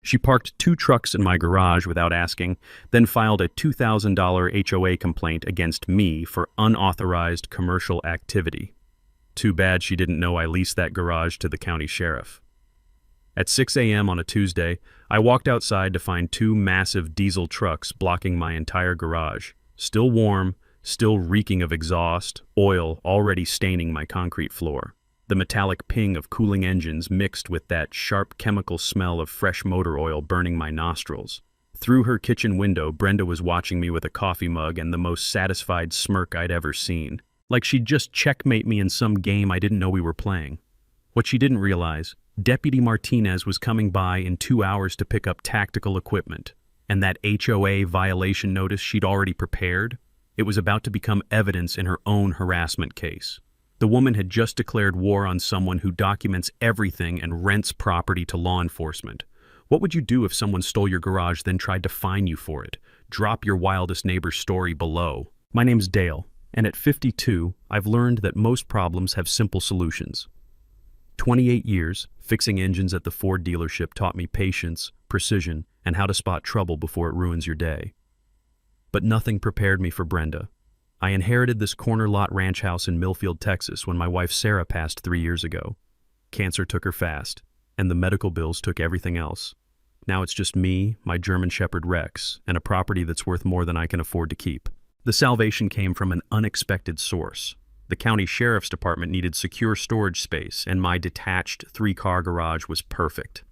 She parked 2 trucks in my garage without asking, then filed a $2,000 HOA complaint against me for unauthorized commercial activity. Too bad she didn't know I leased that garage to the county sheriff. At 6 a.m. on a Tuesday, I walked outside to find 2 massive diesel trucks blocking my entire garage. Still warm, still reeking of exhaust, oil already staining my concrete floor. The metallic ping of cooling engines mixed with that sharp chemical smell of fresh motor oil burning my nostrils. Through her kitchen window, Brenda was watching me with a coffee mug and the most satisfied smirk I'd ever seen. Like she'd just checkmate me in some game I didn't know we were playing. What she didn't realize, Deputy Martinez was coming by in 2 hours to pick up tactical equipment. And that HOA violation notice she'd already prepared, it was about to become evidence in her own harassment case. The woman had just declared war on someone who documents everything and rents property to law enforcement. What would you do if someone stole your garage then tried to fine you for it? Drop your wildest neighbor's story below. My name's Dale, and at 52, I've learned that most problems have simple solutions. 28 years, fixing engines at the Ford dealership taught me patience, precision, and how to spot trouble before it ruins your day. But nothing prepared me for Brenda. I inherited this corner lot ranch house in Millfield, Texas when my wife Sarah passed 3 years ago. Cancer took her fast, and the medical bills took everything else. Now it's just me, my German Shepherd Rex, and a property that's worth more than I can afford to keep. The salvation came from an unexpected source. The county sheriff's department needed secure storage space, and my detached 3-car garage was perfect.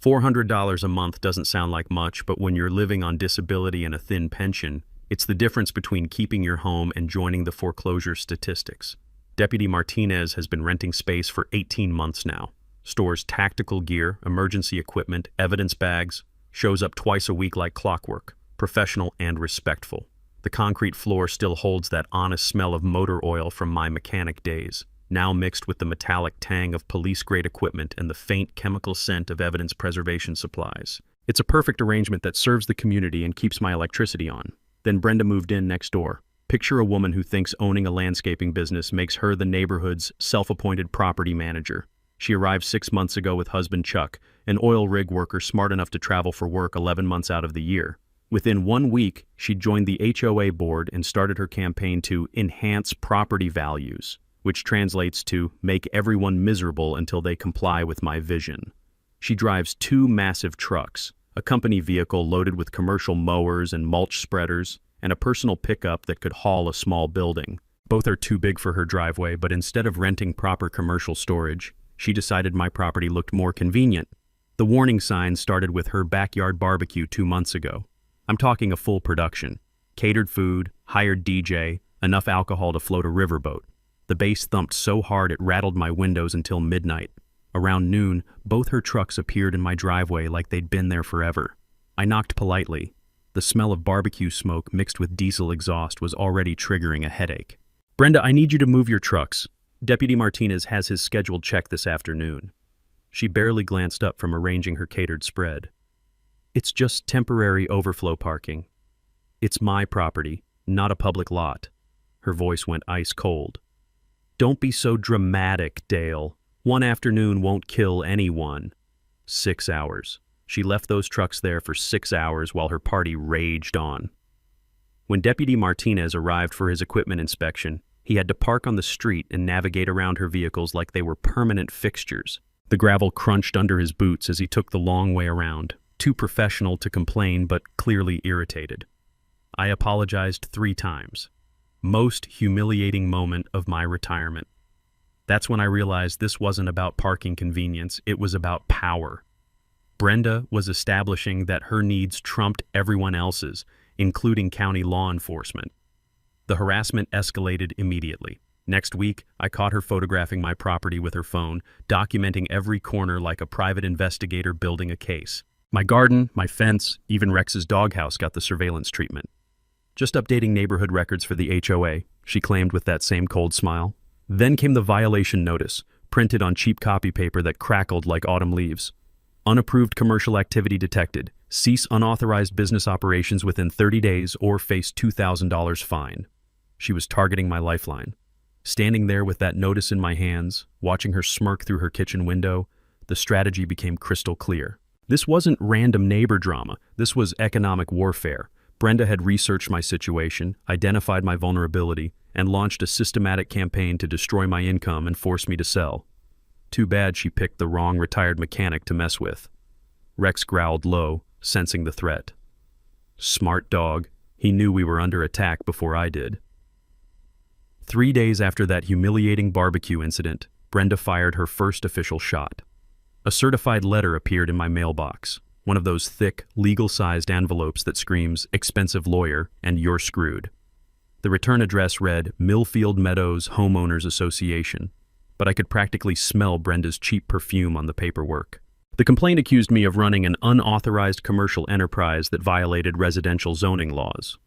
$400 a month doesn't sound like much, but when you're living on disability and a thin pension, it's the difference between keeping your home and joining the foreclosure statistics. Deputy Martinez has been renting space for 18 months now. Stores tactical gear, emergency equipment, evidence bags, shows up twice a week like clockwork, professional and respectful. The concrete floor still holds that honest smell of motor oil from my mechanic days, now mixed with the metallic tang of police-grade equipment and the faint chemical scent of evidence preservation supplies. It's a perfect arrangement that serves the community and keeps my electricity on. Then Brenda moved in next door. Picture a woman who thinks owning a landscaping business makes her the neighborhood's self-appointed property manager. She arrived 6 months ago with husband Chuck, an oil rig worker smart enough to travel for work 11 months out of the year. Within 1 week, she joined the HOA board and started her campaign to enhance property values, which translates to make everyone miserable until they comply with my vision. She drives 2 massive trucks, a company vehicle loaded with commercial mowers and mulch spreaders, and a personal pickup that could haul a small building. Both are too big for her driveway, but instead of renting proper commercial storage, she decided my property looked more convenient. The warning signs started with her backyard barbecue 2 months ago. I'm talking a full production. Catered food, hired DJ, enough alcohol to float a riverboat. The bass thumped so hard it rattled my windows until midnight. Around noon, both her trucks appeared in my driveway like they'd been there forever. I knocked politely. The smell of barbecue smoke mixed with diesel exhaust was already triggering a headache. Brenda, I need you to move your trucks. Deputy Martinez has his scheduled check this afternoon. She barely glanced up from arranging her catered spread. It's just temporary overflow parking. It's my property, not a public lot. Her voice went ice cold. Don't be so dramatic, Dale. 1 afternoon won't kill anyone. 6 hours. She left those trucks there for 6 hours while her party raged on. When Deputy Martinez arrived for his equipment inspection, he had to park on the street and navigate around her vehicles like they were permanent fixtures. The gravel crunched under his boots as he took the long way around, too professional to complain but clearly irritated. I apologized 3 times. Most humiliating moment of my retirement. That's when I realized this wasn't about parking convenience, it was about power. Brenda was establishing that her needs trumped everyone else's, including county law enforcement. The harassment escalated immediately. Next week, I caught her photographing my property with her phone, documenting every corner like a private investigator building a case. My garden, my fence, even Rex's doghouse got the surveillance treatment. Just updating neighborhood records for the HOA, she claimed with that same cold smile. Then came the violation notice, printed on cheap copy paper that crackled like autumn leaves. Unapproved commercial activity detected. Cease unauthorized business operations within 30 days or face $2,000 fine. She was targeting my lifeline. Standing there with that notice in my hands, watching her smirk through her kitchen window, the strategy became crystal clear. This wasn't random neighbor drama. This was economic warfare. Brenda had researched my situation, identified my vulnerability, and launched a systematic campaign to destroy my income and force me to sell. Too bad she picked the wrong retired mechanic to mess with. Rex growled low, sensing the threat. Smart dog. He knew we were under attack before I did. 3 days after that humiliating barbecue incident, Brenda fired her first official shot. A certified letter appeared in my mailbox, one of those thick, legal-sized envelopes that screams, "Expensive lawyer," and "You're screwed." The return address read, Millfield Meadows Homeowners Association, but I could practically smell Brenda's cheap perfume on the paperwork. The complaint accused me of running an unauthorized commercial enterprise that violated residential zoning laws.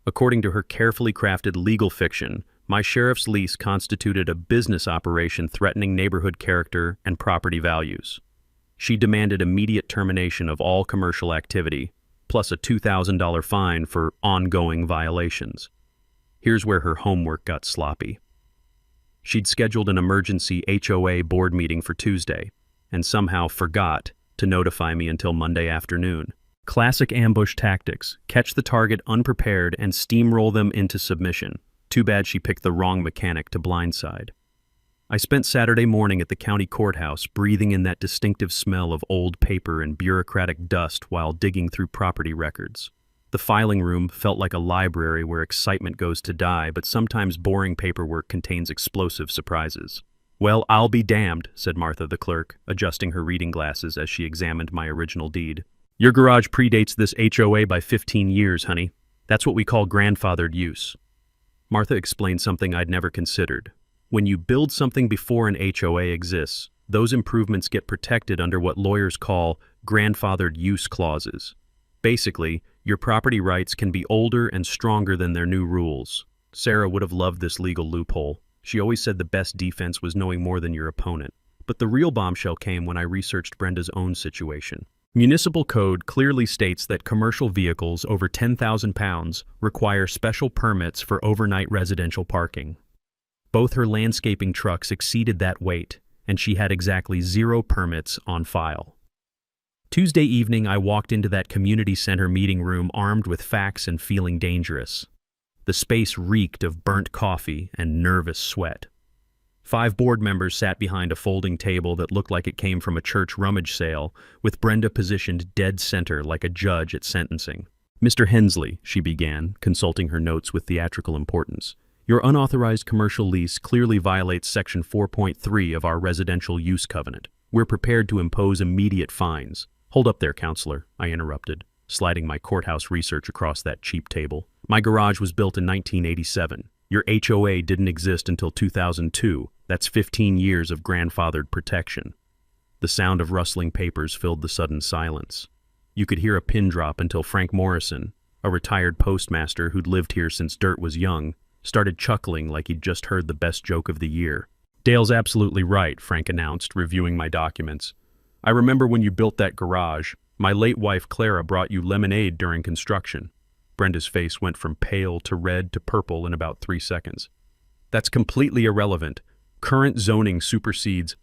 According to her carefully crafted legal fiction, my sheriff's lease constituted a business operation threatening neighborhood character and property values. She demanded immediate termination of all commercial activity, plus a $2,000 fine for ongoing violations. Here's where her homework got sloppy. She'd scheduled an emergency HOA board meeting for Tuesday, and somehow forgot to notify me until Monday afternoon. Classic ambush tactics: catch the target unprepared and steamroll them into submission. Too bad she picked the wrong mechanic to blindside. I spent Saturday morning at the county courthouse breathing in that distinctive smell of old paper and bureaucratic dust while digging through property records. The filing room felt like a library where excitement goes to die, but sometimes boring paperwork contains explosive surprises. "Well, I'll be damned," said Martha the clerk, adjusting her reading glasses as she examined my original deed. "Your garage predates this HOA by 15 years, honey. That's what we call grandfathered use." Martha explained something I'd never considered. When you build something before an HOA exists, those improvements get protected under what lawyers call grandfathered use clauses. Basically, your property rights can be older and stronger than their new rules. Sarah would have loved this legal loophole. She always said the best defense was knowing more than your opponent. But the real bombshell came when I researched Brenda's own situation. Municipal code clearly states that commercial vehicles over 10,000 pounds require special permits for overnight residential parking. Both her landscaping trucks exceeded that weight, and she had exactly 0 permits on file. Tuesday evening, I walked into that community center meeting room armed with facts and feeling dangerous. The space reeked of burnt coffee and nervous sweat. 5 board members sat behind a folding table that looked like it came from a church rummage sale, with Brenda positioned dead center like a judge at sentencing. "Mr. Hensley," she began, consulting her notes with theatrical importance, "your unauthorized commercial lease clearly violates Section 4.3 of our residential use covenant. We're prepared to impose immediate fines." "Hold up there, counselor," I interrupted, sliding my courthouse research across that cheap table. "My garage was built in 1987. Your HOA didn't exist until 2002. That's 15 years of grandfathered protection." The sound of rustling papers filled the sudden silence. You could hear a pin drop until Frank Morrison, a retired postmaster who'd lived here since dirt was young, started chuckling like he'd just heard the best joke of the year. "Dale's absolutely right," Frank announced, reviewing my documents. "I remember when you built that garage. My late wife Clara brought you lemonade during construction." Brenda's face went from pale to red to purple in about 3 seconds. "That's completely irrelevant. Current zoning supersedes—"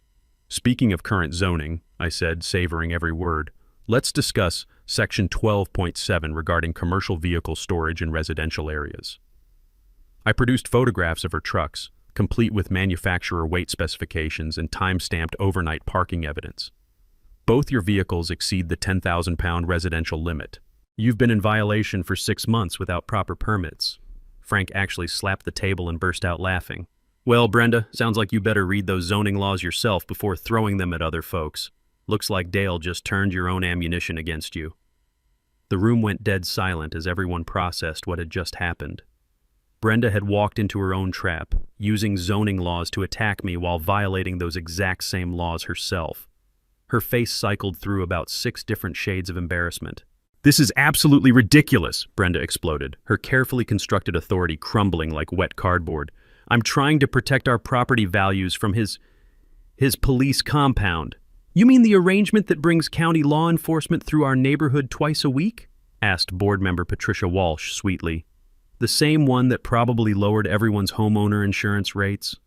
"Speaking of current zoning," I said, savoring every word, "let's discuss Section 12.7 regarding commercial vehicle storage in residential areas." I produced photographs of her trucks, complete with manufacturer weight specifications and time-stamped overnight parking evidence. "Both your vehicles exceed the 10,000-pound residential limit. You've been in violation for 6 months without proper permits." Frank actually slapped the table and burst out laughing. "Well, Brenda, sounds like you better read those zoning laws yourself before throwing them at other folks. Looks like Dale just turned your own ammunition against you." The room went dead silent as everyone processed what had just happened. Brenda had walked into her own trap, using zoning laws to attack me while violating those exact same laws herself. Her face cycled through about 6 different shades of embarrassment. "This is absolutely ridiculous," Brenda exploded, her carefully constructed authority crumbling like wet cardboard. "I'm trying to protect our property values from his police compound." "You mean the arrangement that brings county law enforcement through our neighborhood twice a week?" asked board member Patricia Walsh sweetly. "The same one that probably lowered everyone's homeowner insurance rates?"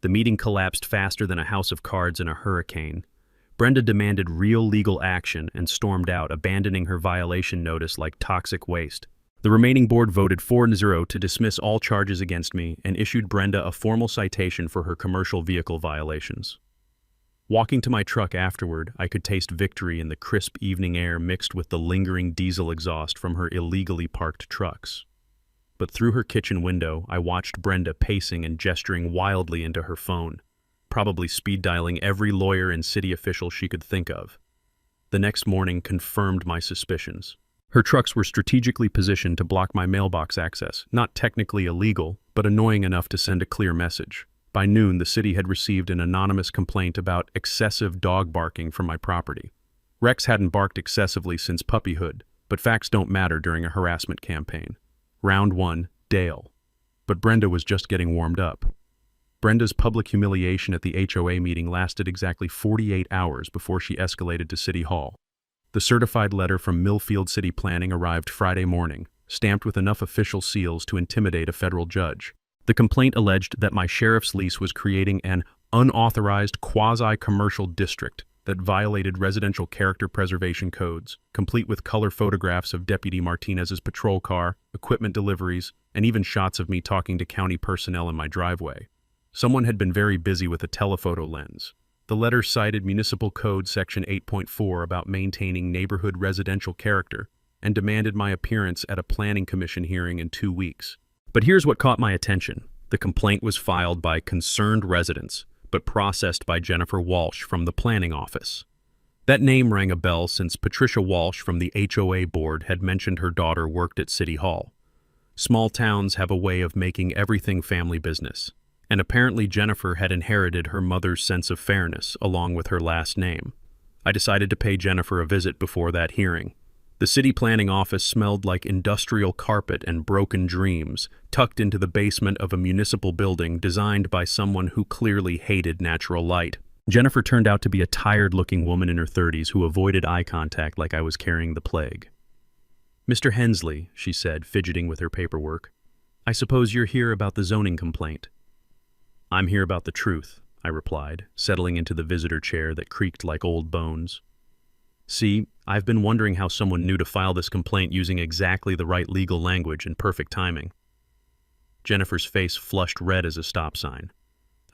The meeting collapsed faster than a house of cards in a hurricane. Brenda demanded real legal action and stormed out, abandoning her violation notice like toxic waste. The remaining board voted 4-0 to dismiss all charges against me and issued Brenda a formal citation for her commercial vehicle violations. Walking to my truck afterward, I could taste victory in the crisp evening air mixed with the lingering diesel exhaust from her illegally parked trucks. But through her kitchen window, I watched Brenda pacing and gesturing wildly into her phone, probably speed dialing every lawyer and city official she could think of. The next morning confirmed my suspicions. Her trucks were strategically positioned to block my mailbox access, not technically illegal, but annoying enough to send a clear message. By noon, the city had received an anonymous complaint about excessive dog barking from my property. Rex hadn't barked excessively since puppyhood, but facts don't matter during a harassment campaign. Round 1, Dale. But Brenda was just getting warmed up. Brenda's public humiliation at the HOA meeting lasted exactly 48 hours before she escalated to City Hall. The certified letter from Millfield City Planning arrived Friday morning, stamped with enough official seals to intimidate a federal judge. The complaint alleged that my sheriff's lease was creating an unauthorized quasi-commercial district that violated residential character preservation codes, complete with color photographs of Deputy Martinez's patrol car, equipment deliveries, and even shots of me talking to county personnel in my driveway. Someone had been very busy with a telephoto lens. The letter cited Municipal Code Section 8.4 about maintaining neighborhood residential character and demanded my appearance at a planning commission hearing in 2 weeks. But here's what caught my attention. The complaint was filed by concerned residents, but processed by Jennifer Walsh from the planning office. That name rang a bell since Patricia Walsh from the HOA board had mentioned her daughter worked at City Hall. Small towns have a way of making everything family business, and apparently Jennifer had inherited her mother's sense of fairness along with her last name. I decided to pay Jennifer a visit before that hearing. The city planning office smelled like industrial carpet and broken dreams, tucked into the basement of a municipal building designed by someone who clearly hated natural light. Jennifer turned out to be a tired-looking woman in her 30s who avoided eye contact like I was carrying the plague. "Mr. Hensley," she said, fidgeting with her paperwork, "I suppose you're here about the zoning complaint." "I'm here about the truth," I replied, settling into the visitor chair that creaked like old bones. "See, I've been wondering how someone knew to file this complaint using exactly the right legal language and perfect timing." Jennifer's face flushed red as a stop sign.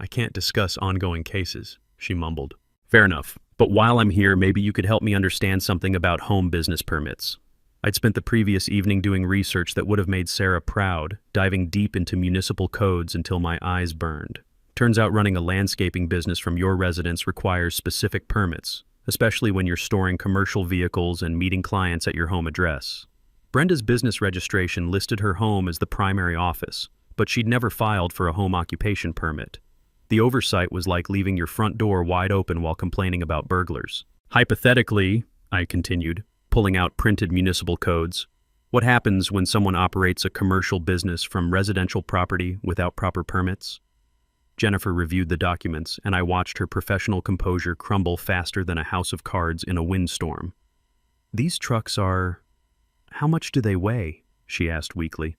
"I can't discuss ongoing cases," she mumbled. "Fair enough, but while I'm here, maybe you could help me understand something about home business permits." I'd spent the previous evening doing research that would have made Sarah proud, diving deep into municipal codes until my eyes burned. Turns out running a landscaping business from your residence requires specific permits, especially when you're storing commercial vehicles and meeting clients at your home address. Brenda's business registration listed her home as the primary office, but she'd never filed for a home occupation permit. The oversight was like leaving your front door wide open while complaining about burglars. "Hypothetically," I continued, pulling out printed municipal codes, "what happens when someone operates a commercial business from residential property without proper permits?" Jennifer reviewed the documents, and I watched her professional composure crumble faster than a house of cards in a windstorm. "These trucks are... how much do they weigh?" she asked weakly.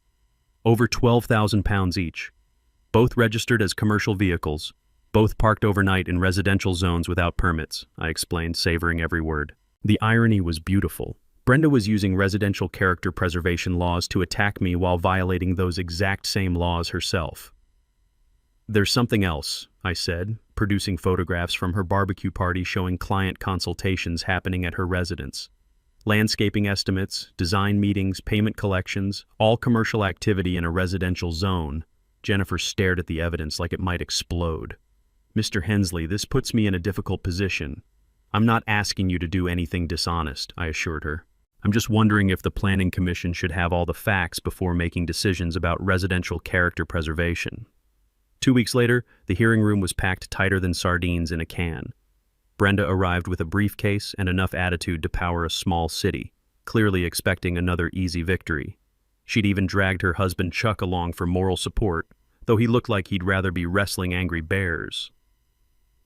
"Over 12,000 pounds each. Both registered as commercial vehicles, both parked overnight in residential zones without permits," I explained, savoring every word. The irony was beautiful. Brenda was using residential character preservation laws to attack me while violating those exact same laws herself. "There's something else," I said, producing photographs from her barbecue party showing client consultations happening at her residence. Landscaping estimates, design meetings, payment collections, all commercial activity in a residential zone. Jennifer stared at the evidence like it might explode. "Mr. Hensley, this puts me in a difficult position. I'm not asking you to do anything dishonest," I assured her. "I'm just wondering if the Planning Commission should have all the facts before making decisions about residential character preservation." 2 weeks later, the hearing room was packed tighter than sardines in a can. Brenda arrived with a briefcase and enough attitude to power a small city, clearly expecting another easy victory. She'd even dragged her husband Chuck along for moral support, though he looked like he'd rather be wrestling angry bears.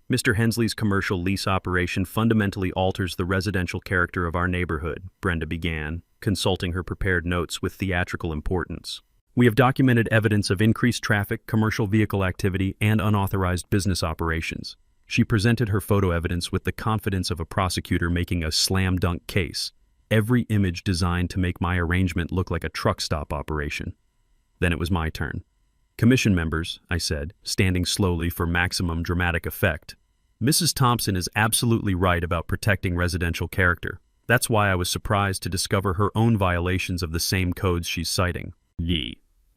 "Mr. Hensley's commercial lease operation fundamentally alters the residential character of our neighborhood," Brenda began, consulting her prepared notes with theatrical importance. "We have documented evidence of increased traffic, commercial vehicle activity, and unauthorized business operations. She presented her photo evidence with the confidence of a prosecutor making a slam-dunk case, every image designed to make my arrangement look like a truck stop operation. Then it was my turn. "Commission members," I said, standing slowly for maximum dramatic effect. "Mrs. Thompson is absolutely right about protecting residential character. That's why I was surprised to discover her own violations of the same codes she's citing."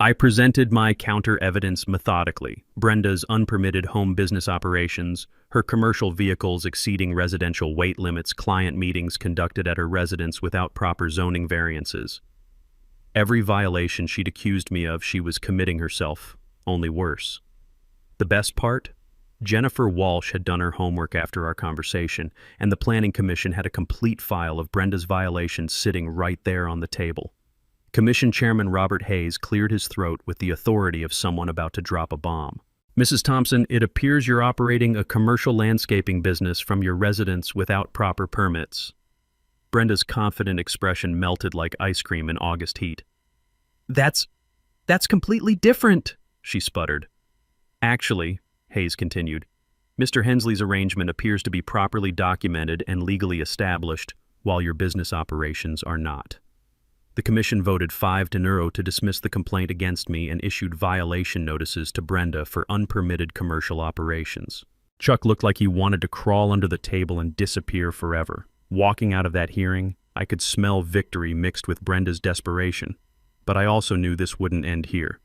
I presented my counter-evidence methodically. Brenda's unpermitted home business operations, her commercial vehicles exceeding residential weight limits, client meetings conducted at her residence without proper zoning variances. Every violation she'd accused me of, she was committing herself, only worse. The best part? Jennifer Walsh had done her homework after our conversation, and the Planning Commission had a complete file of Brenda's violations sitting right there on the table. Commission Chairman Robert Hayes cleared his throat with the authority of someone about to drop a bomb. "Mrs. Thompson, it appears you're operating a commercial landscaping business from your residence without proper permits." Brenda's confident expression melted like ice cream in August heat. That's completely different," she sputtered. "Actually," Hayes continued, "Mr. Hensley's arrangement appears to be properly documented and legally established, while your business operations are not." The commission voted 5-0 to dismiss the complaint against me and issued violation notices to Brenda for unpermitted commercial operations. Chuck looked like he wanted to crawl under the table and disappear forever. Walking out of that hearing, I could smell victory mixed with Brenda's desperation. But I also knew this wouldn't end here.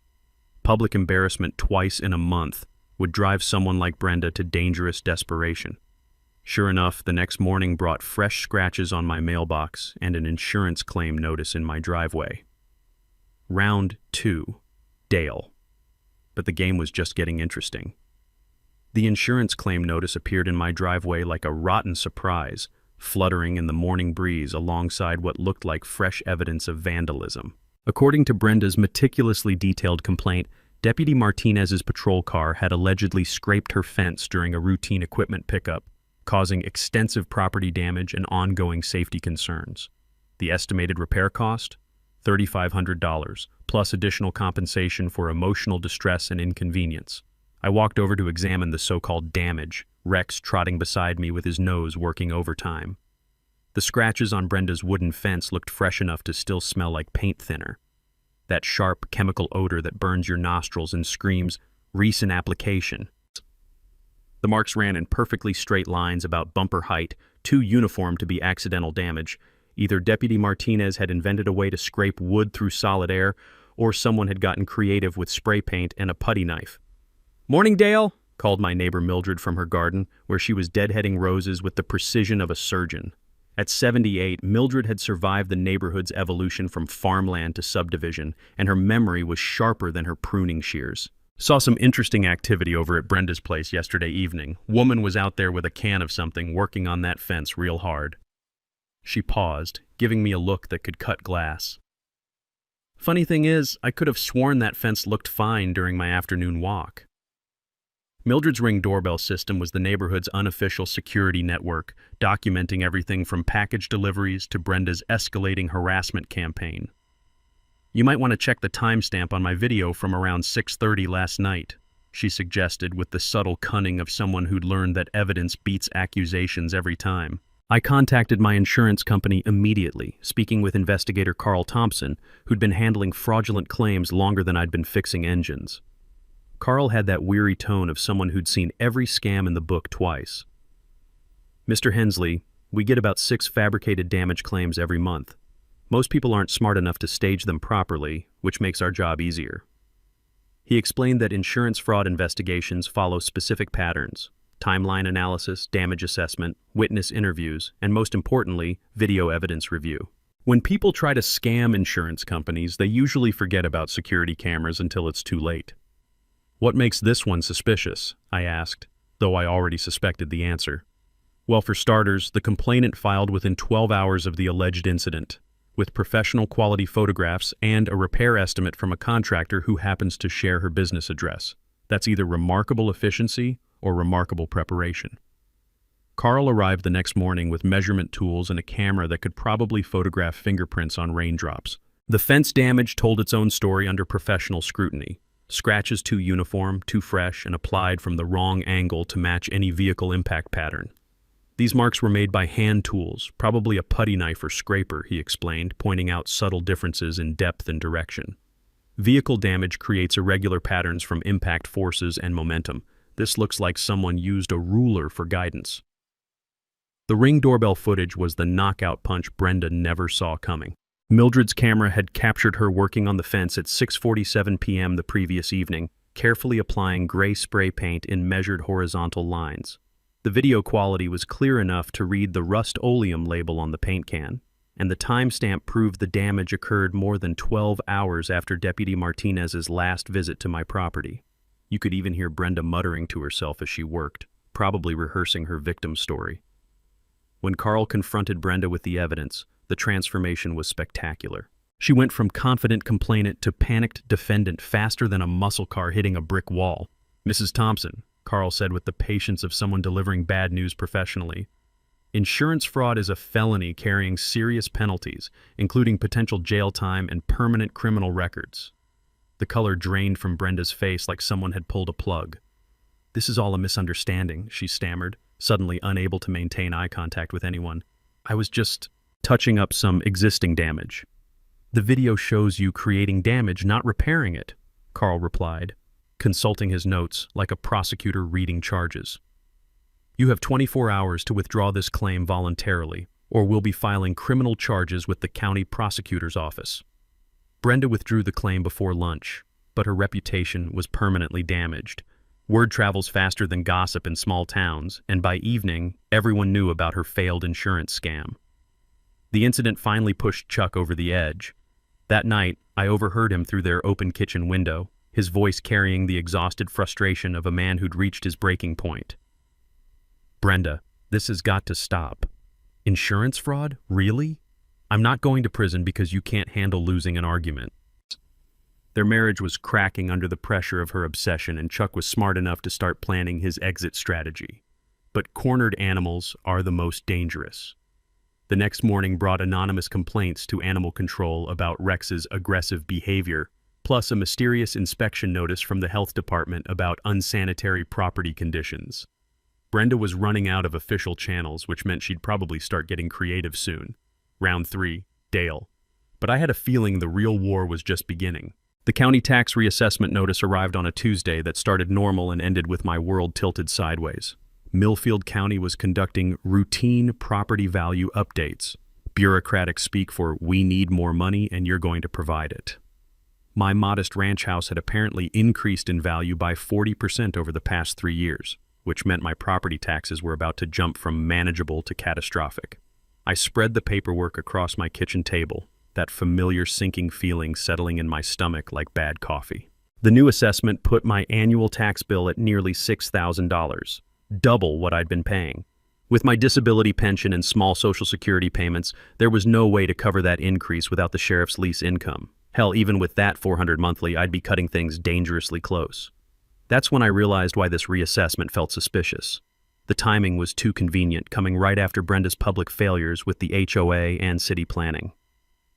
Public embarrassment twice in a month would drive someone like Brenda to dangerous desperation. Sure enough, the next morning brought fresh scratches on my mailbox and an insurance claim notice in my driveway. Round 2. Dale. But the game was just getting interesting. The insurance claim notice appeared in my driveway like a rotten surprise, fluttering in the morning breeze alongside what looked like fresh evidence of vandalism. According to Brenda's meticulously detailed complaint, Deputy Martinez's patrol car had allegedly scraped her fence during a routine equipment pickup, causing extensive property damage and ongoing safety concerns. The estimated repair cost? $3,500, plus additional compensation for emotional distress and inconvenience. I walked over to examine the so-called damage, Rex trotting beside me with his nose working overtime. The scratches on Brenda's wooden fence looked fresh enough to still smell like paint thinner. That sharp chemical odor that burns your nostrils and screams, "recent application." The marks ran in perfectly straight lines about bumper height, too uniform to be accidental damage. Either Deputy Martinez had invented a way to scrape wood through solid air, or someone had gotten creative with spray paint and a putty knife. "Morning, Dale," called my neighbor Mildred from her garden, where she was deadheading roses with the precision of a surgeon. At 78, Mildred had survived the neighborhood's evolution from farmland to subdivision, and her memory was sharper than her pruning shears. "Saw some interesting activity over at Brenda's place yesterday evening. Woman was out there with a can of something, working on that fence real hard." She paused, giving me a look that could cut glass. "Funny thing is, I could have sworn that fence looked fine during my afternoon walk." Mildred's Ring doorbell system was the neighborhood's unofficial security network, documenting everything from package deliveries to Brenda's escalating harassment campaign. "You might want to check the timestamp on my video from around 6:30 last night," she suggested with the subtle cunning of someone who'd learned that evidence beats accusations every time. I contacted my insurance company immediately, speaking with investigator Carl Thompson, who'd been handling fraudulent claims longer than I'd been fixing engines. Carl had that weary tone of someone who'd seen every scam in the book twice. "Mr. Hensley, we get about 6 fabricated damage claims every month. Most people aren't smart enough to stage them properly, which makes our job easier." He explained that insurance fraud investigations follow specific patterns: timeline analysis, damage assessment, witness interviews, and most importantly, video evidence review. When people try to scam insurance companies, they usually forget about security cameras until it's too late. "What makes this one suspicious?" I asked, though I already suspected the answer. "Well, for starters, the complainant filed within 12 hours of the alleged incident, with professional quality photographs and a repair estimate from a contractor who happens to share her business address. That's either remarkable efficiency or remarkable preparation." Carl arrived the next morning with measurement tools and a camera that could probably photograph fingerprints on raindrops. The fence damage told its own story under professional scrutiny. Scratches too uniform, too fresh, and applied from the wrong angle to match any vehicle impact pattern. These marks were made by hand tools, probably a putty knife or scraper, he explained, pointing out subtle differences in depth and direction. Vehicle damage creates irregular patterns from impact forces and momentum. This looks like someone used a ruler for guidance. The Ring doorbell footage was the knockout punch Brenda never saw coming. Mildred's camera had captured her working on the fence at 6:47 p.m. the previous evening, carefully applying gray spray paint in measured horizontal lines. The video quality was clear enough to read the Rust-Oleum label on the paint can, and the timestamp proved the damage occurred more than 12 hours after Deputy Martinez's last visit to my property. You could even hear Brenda muttering to herself as she worked, probably rehearsing her victim story. When Carl confronted Brenda with the evidence, the transformation was spectacular. She went from confident complainant to panicked defendant faster than a muscle car hitting a brick wall. "Mrs. Thompson," Carl said with the patience of someone delivering bad news professionally, "insurance fraud is a felony carrying serious penalties, including potential jail time and permanent criminal records." The color drained from Brenda's face like someone had pulled a plug. "This is all a misunderstanding," she stammered, suddenly unable to maintain eye contact with anyone. "I was just touching up some existing damage." "The video shows you creating damage, not repairing it," Carl replied, consulting his notes like a prosecutor reading charges. "You have 24 hours to withdraw this claim voluntarily, or we'll be filing criminal charges with the county prosecutor's office." Brenda withdrew the claim before lunch, but her reputation was permanently damaged. Word travels faster than gossip in small towns, and by evening, everyone knew about her failed insurance scam. The incident finally pushed Chuck over the edge. That night, I overheard him through their open kitchen window, his voice carrying the exhausted frustration of a man who'd reached his breaking point. "Brenda, this has got to stop. Insurance fraud? Really? I'm not going to prison because you can't handle losing an argument." Their marriage was cracking under the pressure of her obsession, and Chuck was smart enough to start planning his exit strategy. But cornered animals are the most dangerous. The next morning brought anonymous complaints to animal control about Rex's aggressive behavior, plus a mysterious inspection notice from the health department about unsanitary property conditions. Brenda was running out of official channels, which meant she'd probably start getting creative soon. Round 3, Dale. But I had a feeling the real war was just beginning. The county tax reassessment notice arrived on a Tuesday that started normal and ended with my world tilted sideways. Millfield County was conducting routine property value updates. Bureaucratic speak for "we need more money and you're going to provide it." My modest ranch house had apparently increased in value by 40% over the past 3 years, which meant my property taxes were about to jump from manageable to catastrophic. I spread the paperwork across my kitchen table, that familiar sinking feeling settling in my stomach like bad coffee. The new assessment put my annual tax bill at nearly $6,000. Double what I'd been paying. With my disability pension and small Social Security payments, there was no way to cover that increase without the sheriff's lease income. Hell, even with that $400 monthly, I'd be cutting things dangerously close. That's when I realized why this reassessment felt suspicious. The timing was too convenient, coming right after Brenda's public failures with the HOA and city planning.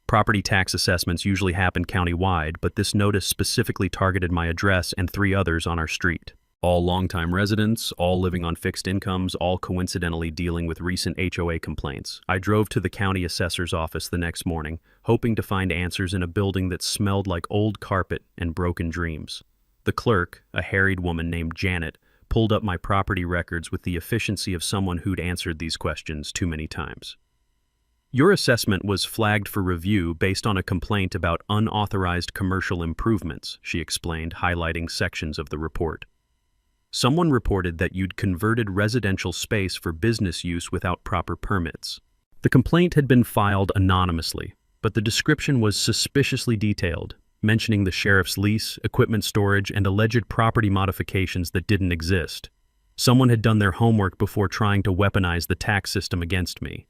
Property tax assessments usually happen countywide, but this notice specifically targeted my address and 3 others on our street. All longtime residents, all living on fixed incomes, all coincidentally dealing with recent HOA complaints. I drove to the county assessor's office the next morning, hoping to find answers in a building that smelled like old carpet and broken dreams. The clerk, a harried woman named Janet, pulled up my property records with the efficiency of someone who'd answered these questions too many times. "Your assessment was flagged for review based on a complaint about unauthorized commercial improvements," she explained, highlighting sections of the report. "Someone reported that you'd converted residential space for business use without proper permits." The complaint had been filed anonymously, but the description was suspiciously detailed, mentioning the sheriff's lease, equipment storage, and alleged property modifications that didn't exist. Someone had done their homework before trying to weaponize the tax system against me.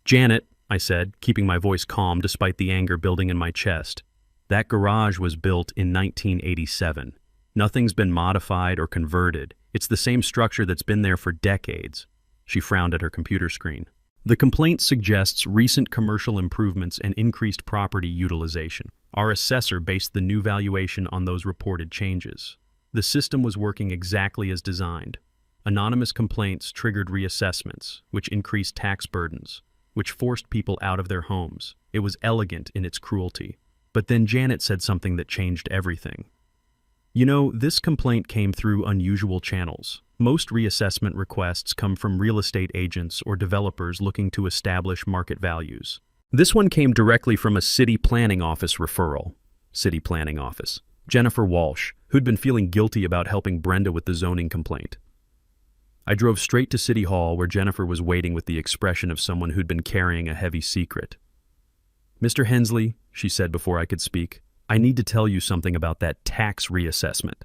"Janet," I said, keeping my voice calm despite the anger building in my chest, "that garage was built in 1987. Nothing's been modified or converted. It's the same structure that's been there for decades." She frowned at her computer screen. "The complaint suggests recent commercial improvements and increased property utilization. Our assessor based the new valuation on those reported changes. The system was working exactly as designed. Anonymous complaints triggered reassessments, which increased tax burdens, which forced people out of their homes. It was elegant in its cruelty. But then Janet said something that changed everything. You know, this complaint came through unusual channels. Most reassessment requests come from real estate agents or developers looking to establish market values. This one came directly from a city planning office referral. City planning office. Jennifer Walsh, who'd been feeling guilty about helping Brenda with the zoning complaint. I drove straight to City Hall where Jennifer was waiting with the expression of someone who'd been carrying a heavy secret. "Mr. Hensley," she said before I could speak, "I need to tell you something about that tax reassessment."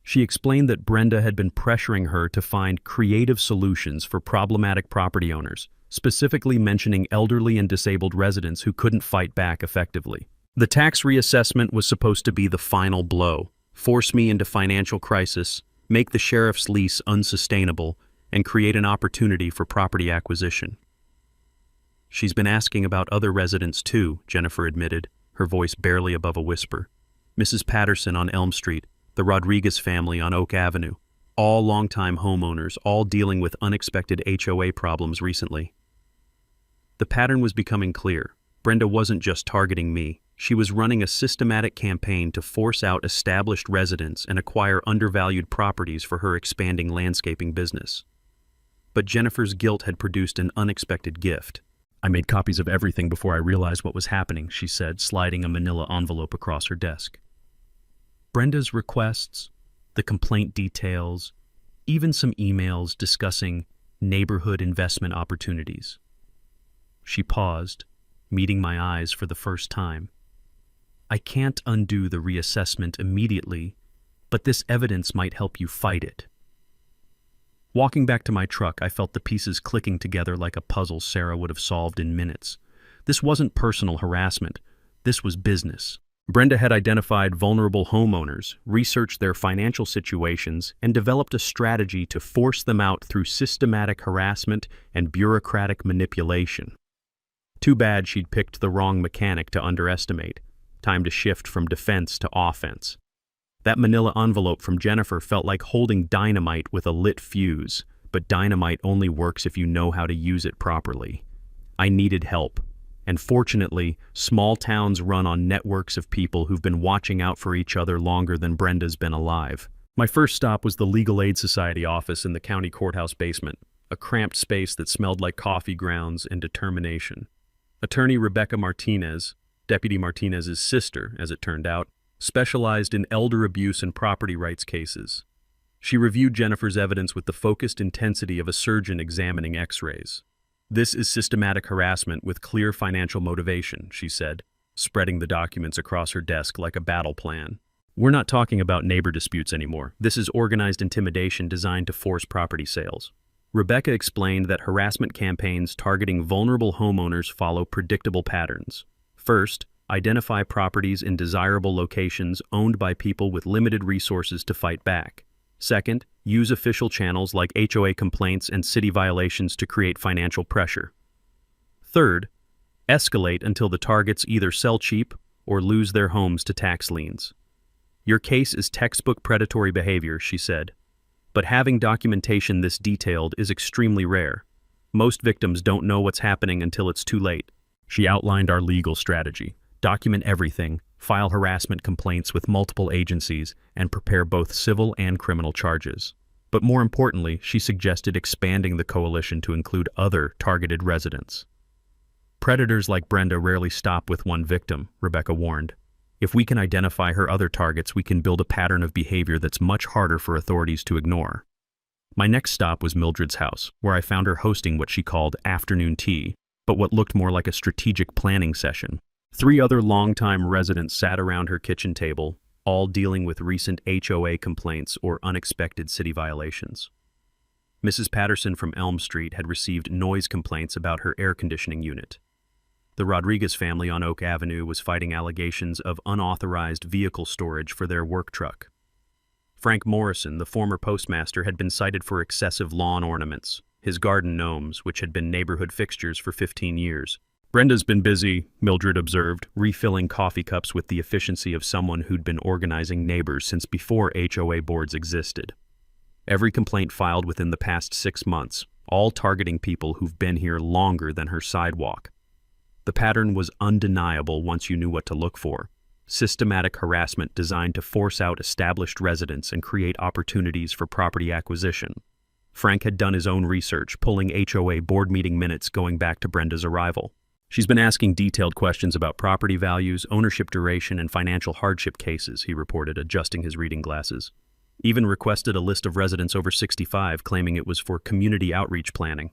She explained that Brenda had been pressuring her to find creative solutions for problematic property owners, specifically mentioning elderly and disabled residents who couldn't fight back effectively. The tax reassessment was supposed to be the final blow, force me into financial crisis, make the sheriff's lease unsustainable, and create an opportunity for property acquisition. "She's been asking about other residents too," Jennifer admitted, her voice barely above a whisper. "Mrs. Patterson on Elm Street, the Rodriguez family on Oak Avenue, all longtime homeowners, all dealing with unexpected HOA problems recently." The pattern was becoming clear. Brenda wasn't just targeting me. She was running a systematic campaign to force out established residents and acquire undervalued properties for her expanding landscaping business. But Jennifer's guilt had produced an unexpected gift. "I made copies of everything before I realized what was happening," she said, sliding a manila envelope across her desk. Brenda's requests, the complaint details, even some emails discussing neighborhood investment opportunities. She paused, meeting my eyes for the first time. "I can't undo the reassessment immediately, but this evidence might help you fight it." Walking back to my truck, I felt the pieces clicking together like a puzzle Sarah would have solved in minutes. This wasn't personal harassment. This was business. Brenda had identified vulnerable homeowners, researched their financial situations, and developed a strategy to force them out through systematic harassment and bureaucratic manipulation. Too bad she'd picked the wrong mechanic to underestimate. Time to shift from defense to offense. That manila envelope from Jennifer felt like holding dynamite with a lit fuse, but dynamite only works if you know how to use it properly. I needed help, and fortunately, small towns run on networks of people who've been watching out for each other longer than Brenda's been alive. My first stop was the Legal Aid Society office in the county courthouse basement, a cramped space that smelled like coffee grounds and determination. Attorney Rebecca Martinez, Deputy Martinez's sister, as it turned out, specialized in elder abuse and property rights cases. She reviewed Jennifer's evidence with the focused intensity of a surgeon examining x-rays. "This is systematic harassment with clear financial motivation," she said, spreading the documents across her desk like a battle plan. "We're not talking about neighbor disputes anymore. This is organized intimidation designed to force property sales." Rebecca explained that harassment campaigns targeting vulnerable homeowners follow predictable patterns. First, identify properties in desirable locations owned by people with limited resources to fight back. Second, use official channels like HOA complaints and city violations to create financial pressure. Third, escalate until the targets either sell cheap or lose their homes to tax liens. "Your case is textbook predatory behavior," she said. "But having documentation this detailed is extremely rare. Most victims don't know what's happening until it's too late." She outlined our legal strategy. Document everything, file harassment complaints with multiple agencies, and prepare both civil and criminal charges. But more importantly, she suggested expanding the coalition to include other targeted residents. "Predators like Brenda rarely stop with one victim," Rebecca warned. "If we can identify her other targets, we can build a pattern of behavior that's much harder for authorities to ignore." My next stop was Mildred's house, where I found her hosting what she called afternoon tea, but what looked more like a strategic planning session. 3 other longtime residents sat around her kitchen table, all dealing with recent HOA complaints or unexpected city violations. Mrs. Patterson from Elm Street had received noise complaints about her air conditioning unit. The Rodriguez family on Oak Avenue was fighting allegations of unauthorized vehicle storage for their work truck. Frank Morrison, the former postmaster, had been cited for excessive lawn ornaments, his garden gnomes, which had been neighborhood fixtures for 15 years. Brenda's been busy, Mildred observed, refilling coffee cups with the efficiency of someone who'd been organizing neighbors since before HOA boards existed. Every complaint filed within the past 6 months, all targeting people who've been here longer than her sidewalk. The pattern was undeniable once you knew what to look for. Systematic harassment designed to force out established residents and create opportunities for property acquisition. Frank had done his own research, pulling HOA board meeting minutes going back to Brenda's arrival. She's been asking detailed questions about property values, ownership duration, and financial hardship cases, he reported, adjusting his reading glasses. Even requested a list of residents over 65, claiming it was for community outreach planning.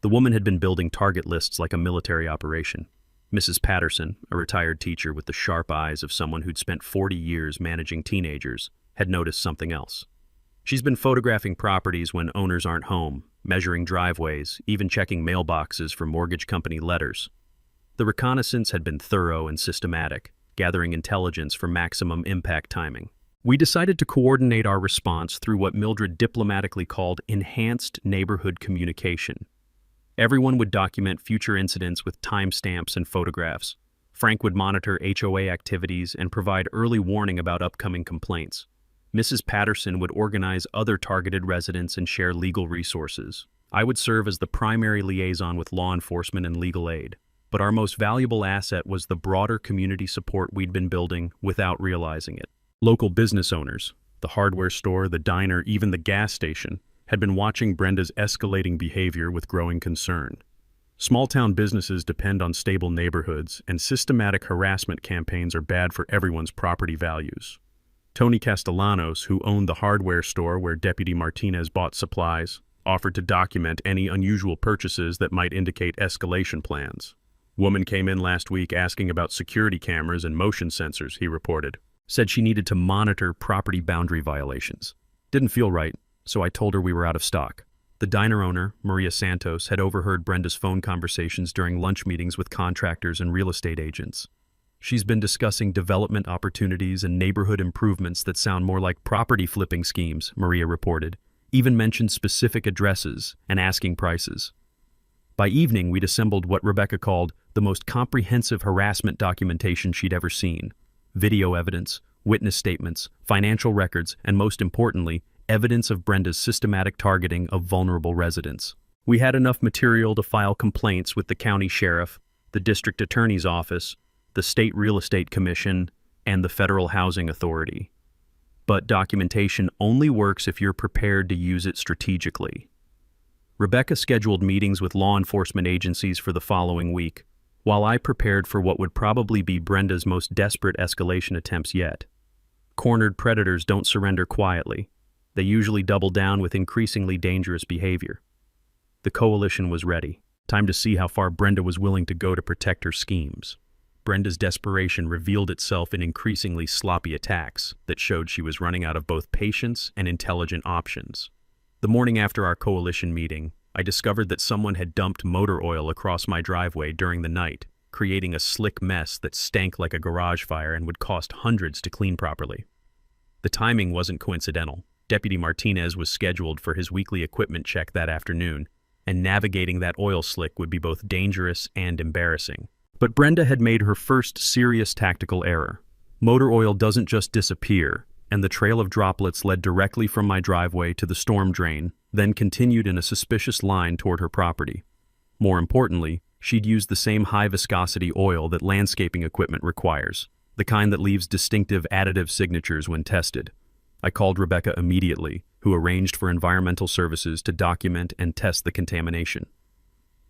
The woman had been building target lists like a military operation. Mrs. Patterson, a retired teacher with the sharp eyes of someone who'd spent 40 years managing teenagers, had noticed something else. She's been photographing properties when owners aren't home, measuring driveways, even checking mailboxes for mortgage company letters. The reconnaissance had been thorough and systematic, gathering intelligence for maximum impact timing. We decided to coordinate our response through what Mildred diplomatically called enhanced neighborhood communication. Everyone would document future incidents with timestamps and photographs. Frank would monitor HOA activities and provide early warning about upcoming complaints. Mrs. Patterson would organize other targeted residents and share legal resources. I would serve as the primary liaison with law enforcement and legal aid. But our most valuable asset was the broader community support we'd been building without realizing it. Local business owners, the hardware store, the diner, even the gas station, had been watching Brenda's escalating behavior with growing concern. Small-town businesses depend on stable neighborhoods, and systematic harassment campaigns are bad for everyone's property values. Tony Castellanos, who owned the hardware store where Deputy Martinez bought supplies, offered to document any unusual purchases that might indicate escalation plans. Woman came in last week asking about security cameras and motion sensors, he reported. Said she needed to monitor property boundary violations. Didn't feel right, so I told her we were out of stock. The diner owner, Maria Santos, had overheard Brenda's phone conversations during lunch meetings with contractors and real estate agents. She's been discussing development opportunities and neighborhood improvements that sound more like property flipping schemes, Maria reported, even mentioned specific addresses and asking prices. By evening, we'd assembled what Rebecca called the most comprehensive harassment documentation she'd ever seen. Video evidence, witness statements, financial records, and most importantly, evidence of Brenda's systematic targeting of vulnerable residents. We had enough material to file complaints with the county sheriff, the district attorney's office, the State Real Estate Commission, and the Federal Housing Authority. But documentation only works if you're prepared to use it strategically. Rebecca scheduled meetings with law enforcement agencies for the following week, while I prepared for what would probably be Brenda's most desperate escalation attempts yet. Cornered predators don't surrender quietly. They usually double down with increasingly dangerous behavior. The coalition was ready. Time to see how far Brenda was willing to go to protect her schemes. Brenda's desperation revealed itself in increasingly sloppy attacks that showed she was running out of both patience and intelligent options. The morning after our coalition meeting, I discovered that someone had dumped motor oil across my driveway during the night, creating a slick mess that stank like a garage fire and would cost hundreds to clean properly. The timing wasn't coincidental. Deputy Martinez was scheduled for his weekly equipment check that afternoon, and navigating that oil slick would be both dangerous and embarrassing. But Brenda had made her first serious tactical error. Motor oil doesn't just disappear, and the trail of droplets led directly from my driveway to the storm drain, then continued in a suspicious line toward her property. More importantly, she'd used the same high-viscosity oil that landscaping equipment requires, the kind that leaves distinctive additive signatures when tested. I called Rebecca immediately, who arranged for environmental services to document and test the contamination.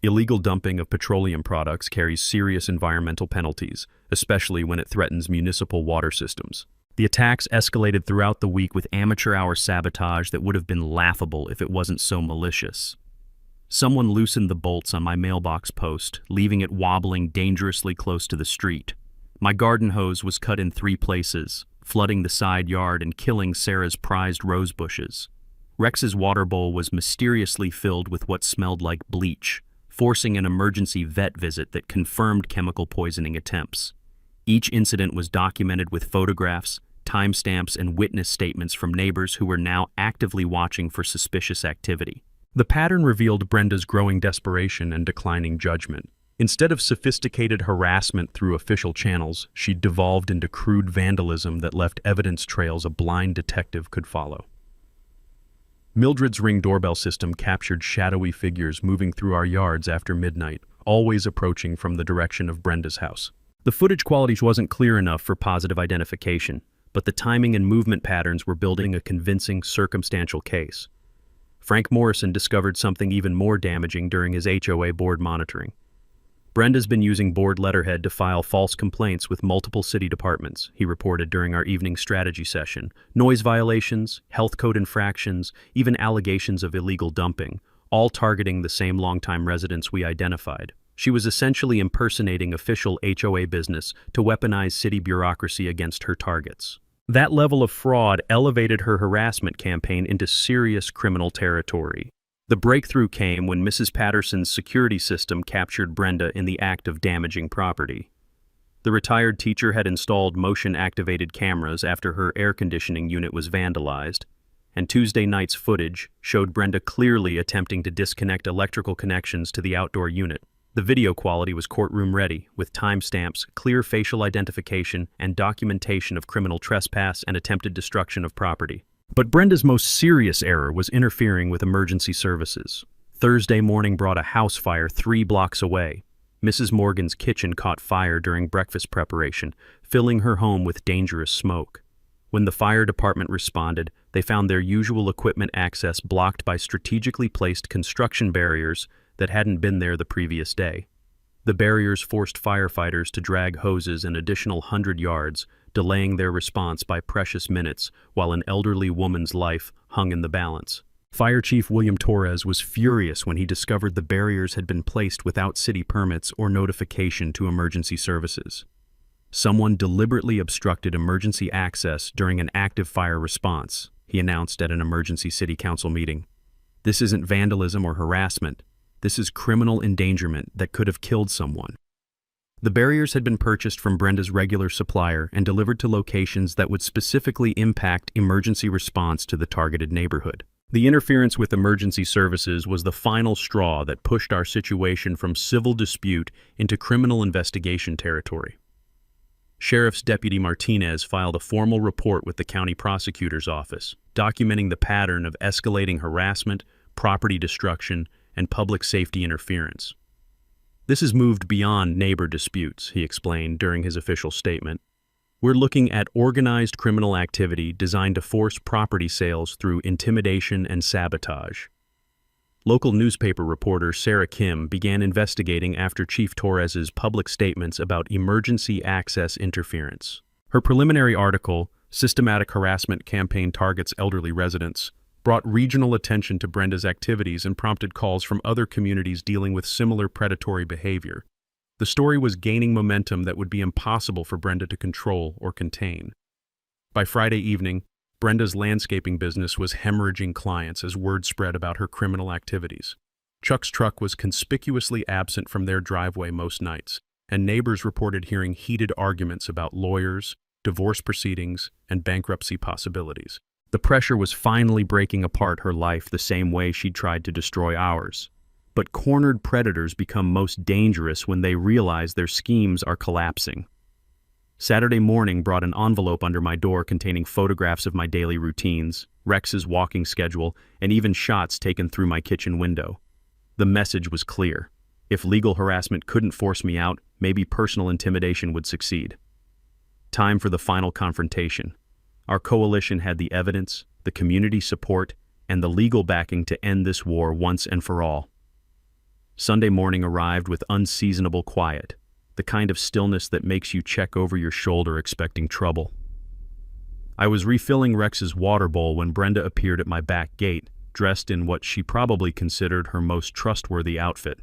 Illegal dumping of petroleum products carries serious environmental penalties, especially when it threatens municipal water systems. The attacks escalated throughout the week with amateur hour sabotage that would have been laughable if it wasn't so malicious. Someone loosened the bolts on my mailbox post, leaving it wobbling dangerously close to the street. My garden hose was cut in 3 places, flooding the side yard and killing Sarah's prized rose bushes. Rex's water bowl was mysteriously filled with what smelled like bleach, forcing an emergency vet visit that confirmed chemical poisoning attempts. Each incident was documented with photographs, timestamps, and witness statements from neighbors who were now actively watching for suspicious activity. The pattern revealed Brenda's growing desperation and declining judgment. Instead of sophisticated harassment through official channels, she devolved into crude vandalism that left evidence trails a blind detective could follow. Mildred's Ring doorbell system captured shadowy figures moving through our yards after midnight, always approaching from the direction of Brenda's house. The footage quality wasn't clear enough for positive identification, but the timing and movement patterns were building a convincing circumstantial case. Frank Morrison discovered something even more damaging during his HOA board monitoring. Brenda's been using board letterhead to file false complaints with multiple city departments, he reported during our evening strategy session. Noise violations, health code infractions, even allegations of illegal dumping, all targeting the same longtime residents we identified. She was essentially impersonating official HOA business to weaponize city bureaucracy against her targets. That level of fraud elevated her harassment campaign into serious criminal territory. The breakthrough came when Mrs. Patterson's security system captured Brenda in the act of damaging property. The retired teacher had installed motion-activated cameras after her air conditioning unit was vandalized, and Tuesday night's footage showed Brenda clearly attempting to disconnect electrical connections to the outdoor unit. The video quality was courtroom-ready, with timestamps, clear facial identification, and documentation of criminal trespass and attempted destruction of property. But Brenda's most serious error was interfering with emergency services. Thursday morning brought a house fire 3 blocks away. Mrs. Morgan's kitchen caught fire during breakfast preparation, filling her home with dangerous smoke. When the fire department responded, they found their usual equipment access blocked by strategically placed construction barriers that hadn't been there the previous day. The barriers forced firefighters to drag hoses an additional 100 yards, delaying their response by precious minutes while an elderly woman's life hung in the balance. Fire Chief William Torres was furious when he discovered the barriers had been placed without city permits or notification to emergency services. Someone deliberately obstructed emergency access during an active fire response, he announced at an emergency city council meeting. This isn't vandalism or harassment. This is criminal endangerment that could have killed someone. The barriers had been purchased from Brenda's regular supplier and delivered to locations that would specifically impact emergency response to the targeted neighborhood. The interference with emergency services was the final straw that pushed our situation from civil dispute into criminal investigation territory. Sheriff's Deputy Martinez filed a formal report with the county prosecutor's office, documenting the pattern of escalating harassment, property destruction, and public safety interference. This has moved beyond neighbor disputes, he explained during his official statement. We're looking at organized criminal activity designed to force property sales through intimidation and sabotage. Local newspaper reporter Sarah Kim began investigating after Chief Torres's public statements about emergency access interference. Her preliminary article, Systematic Harassment Campaign Targets Elderly Residents, brought regional attention to Brenda's activities and prompted calls from other communities dealing with similar predatory behavior. The story was gaining momentum that would be impossible for Brenda to control or contain. By Friday evening, Brenda's landscaping business was hemorrhaging clients as word spread about her criminal activities. Chuck's truck was conspicuously absent from their driveway most nights, and neighbors reported hearing heated arguments about lawyers, divorce proceedings, and bankruptcy possibilities. The pressure was finally breaking apart her life the same way she'd tried to destroy ours. But cornered predators become most dangerous when they realize their schemes are collapsing. Saturday morning brought an envelope under my door containing photographs of my daily routines, Rex's walking schedule, and even shots taken through my kitchen window. The message was clear. If legal harassment couldn't force me out, maybe personal intimidation would succeed. Time for the final confrontation. Our coalition had the evidence, the community support, and the legal backing to end this war once and for all. Sunday morning arrived with unseasonable quiet, the kind of stillness that makes you check over your shoulder expecting trouble. I was refilling Rex's water bowl when Brenda appeared at my back gate, dressed in what she probably considered her most trustworthy outfit,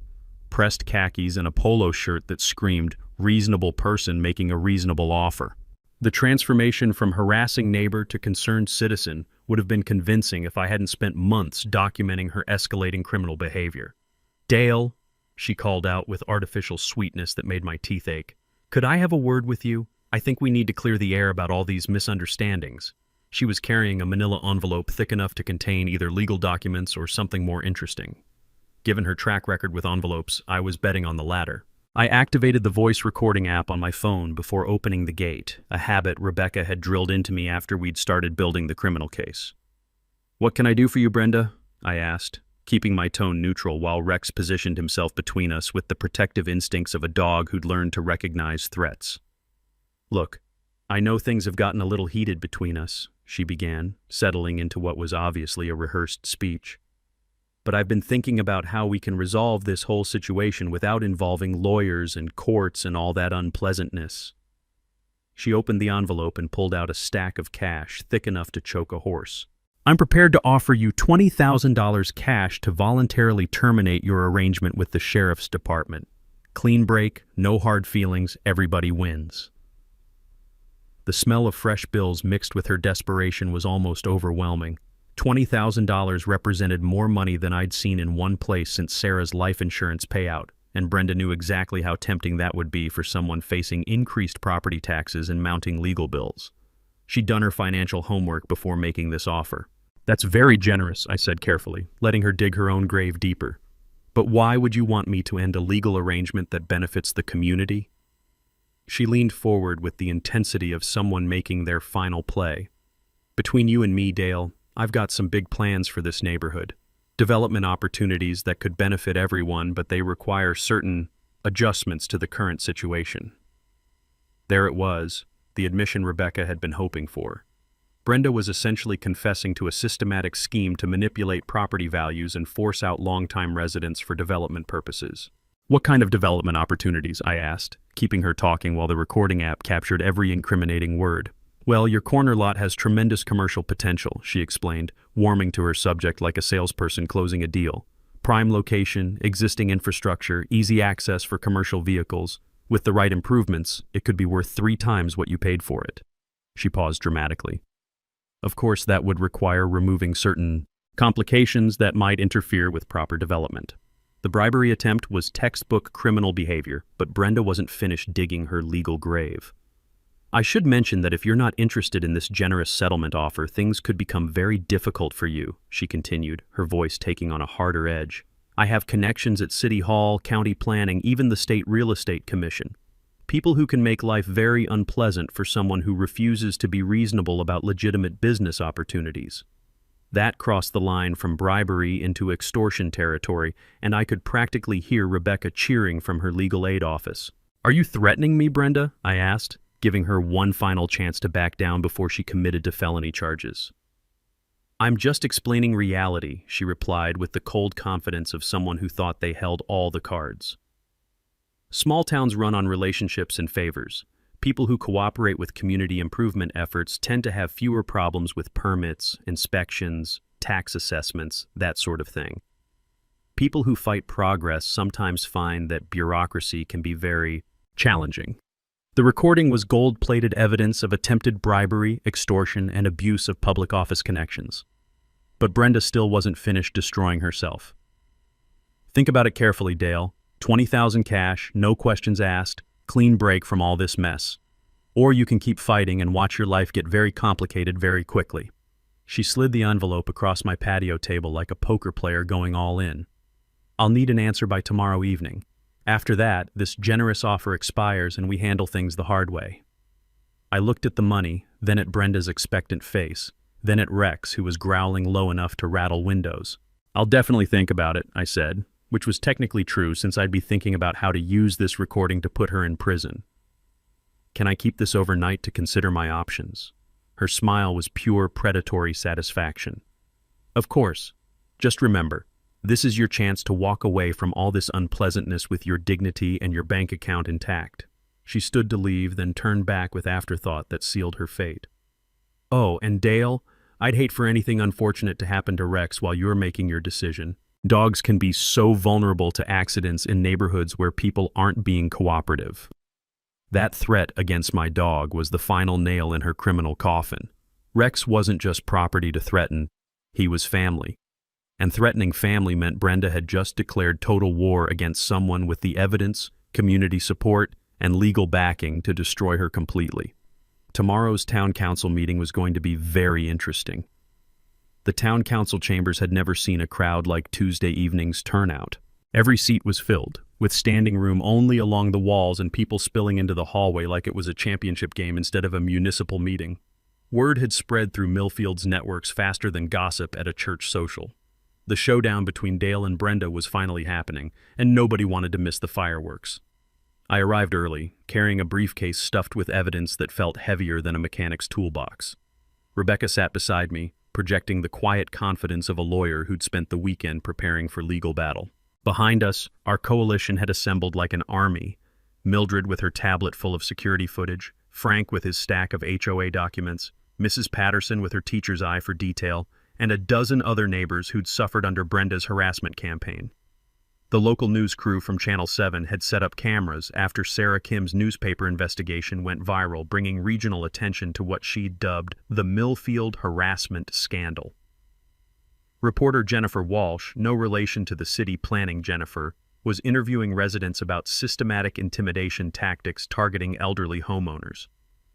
pressed khakis and a polo shirt that screamed, "Reasonable person making a reasonable offer." The transformation from harassing neighbor to concerned citizen would have been convincing if I hadn't spent months documenting her escalating criminal behavior. "Dale," she called out with artificial sweetness that made my teeth ache, "could I have a word with you? I think we need to clear the air about all these misunderstandings." She was carrying a manila envelope thick enough to contain either legal documents or something more interesting. Given her track record with envelopes, I was betting on the latter. I activated the voice recording app on my phone before opening the gate, a habit Rebecca had drilled into me after we'd started building the criminal case. "What can I do for you, Brenda?" I asked, keeping my tone neutral while Rex positioned himself between us with the protective instincts of a dog who'd learned to recognize threats. "Look, I know things have gotten a little heated between us," she began, settling into what was obviously a rehearsed speech. "But I've been thinking about how we can resolve this whole situation without involving lawyers and courts and all that unpleasantness." She opened the envelope and pulled out a stack of cash thick enough to choke a horse. "I'm prepared to offer you $20,000 cash to voluntarily terminate your arrangement with the sheriff's department. Clean break, no hard feelings, everybody wins." The smell of fresh bills mixed with her desperation was almost overwhelming. $20,000 represented more money than I'd seen in one place since Sarah's life insurance payout, and Brenda knew exactly how tempting that would be for someone facing increased property taxes and mounting legal bills. She'd done her financial homework before making this offer. "That's very generous," I said carefully, letting her dig her own grave deeper. "But why would you want me to end a legal arrangement that benefits the community?" She leaned forward with the intensity of someone making their final play. "Between you and me, Dale, I've got some big plans for this neighborhood. Development opportunities that could benefit everyone, but they require certain adjustments to the current situation." There it was, the admission Rebecca had been hoping for. Brenda was essentially confessing to a systematic scheme to manipulate property values and force out longtime residents for development purposes. "What kind of development opportunities?" I asked, keeping her talking while the recording app captured every incriminating word. "Well, your corner lot has tremendous commercial potential," she explained, warming to her subject like a salesperson closing a deal. "Prime location, existing infrastructure, easy access for commercial vehicles. With the right improvements, it could be worth 3 times what you paid for it." She paused dramatically. "Of course, that would require removing certain complications that might interfere with proper development." The bribery attempt was textbook criminal behavior, but Brenda wasn't finished digging her legal grave. "I should mention that if you're not interested in this generous settlement offer, things could become very difficult for you," she continued, her voice taking on a harder edge. "I have connections at City Hall, County Planning, even the State Real Estate Commission. People who can make life very unpleasant for someone who refuses to be reasonable about legitimate business opportunities." That crossed the line from bribery into extortion territory, and I could practically hear Rebecca cheering from her legal aid office. "Are you threatening me, Brenda?" I asked, giving her one final chance to back down before she committed to felony charges. "I'm just explaining reality," she replied with the cold confidence of someone who thought they held all the cards. "Small towns run on relationships and favors. People who cooperate with community improvement efforts tend to have fewer problems with permits, inspections, tax assessments, that sort of thing. People who fight progress sometimes find that bureaucracy can be very challenging." The recording was gold-plated evidence of attempted bribery, extortion, and abuse of public office connections. But Brenda still wasn't finished destroying herself. "Think about it carefully, Dale. 20,000 cash, no questions asked, clean break from all this mess. Or you can keep fighting and watch your life get very complicated very quickly." She slid the envelope across my patio table like a poker player going all in. "I'll need an answer by tomorrow evening. After that, this generous offer expires and we handle things the hard way." I looked at the money, then at Brenda's expectant face, then at Rex, who was growling low enough to rattle windows. "I'll definitely think about it," I said, which was technically true since I'd be thinking about how to use this recording to put her in prison. "Can I keep this overnight to consider my options?" Her smile was pure predatory satisfaction. "Of course. Just remember, this is your chance to walk away from all this unpleasantness with your dignity and your bank account intact." She stood to leave, then turned back with afterthought that sealed her fate. "Oh, and Dale, I'd hate for anything unfortunate to happen to Rex while you're making your decision. Dogs can be so vulnerable to accidents in neighborhoods where people aren't being cooperative." That threat against my dog was the final nail in her criminal coffin. Rex wasn't just property to threaten, he was family. And threatening family meant Brenda had just declared total war against someone with the evidence, community support, and legal backing to destroy her completely. Tomorrow's town council meeting was going to be very interesting. The town council chambers had never seen a crowd like Tuesday evening's turnout. Every seat was filled, with standing room only along the walls and people spilling into the hallway like it was a championship game instead of a municipal meeting. Word had spread through Millfield's networks faster than gossip at a church social. The showdown between Dale and Brenda was finally happening, and nobody wanted to miss the fireworks. I arrived early, carrying a briefcase stuffed with evidence that felt heavier than a mechanic's toolbox. Rebecca sat beside me, projecting the quiet confidence of a lawyer who'd spent the weekend preparing for legal battle. Behind us, our coalition had assembled like an army. Mildred with her tablet full of security footage, Frank with his stack of HOA documents, Mrs. Patterson with her teacher's eye for detail, and a dozen other neighbors who'd suffered under Brenda's harassment campaign. The local news crew from Channel 7 had set up cameras after Sarah Kim's newspaper investigation went viral, bringing regional attention to what she'd dubbed the Millfield harassment scandal. Reporter Jennifer Walsh, no relation to the city planning Jennifer, was interviewing residents about systematic intimidation tactics targeting elderly homeowners.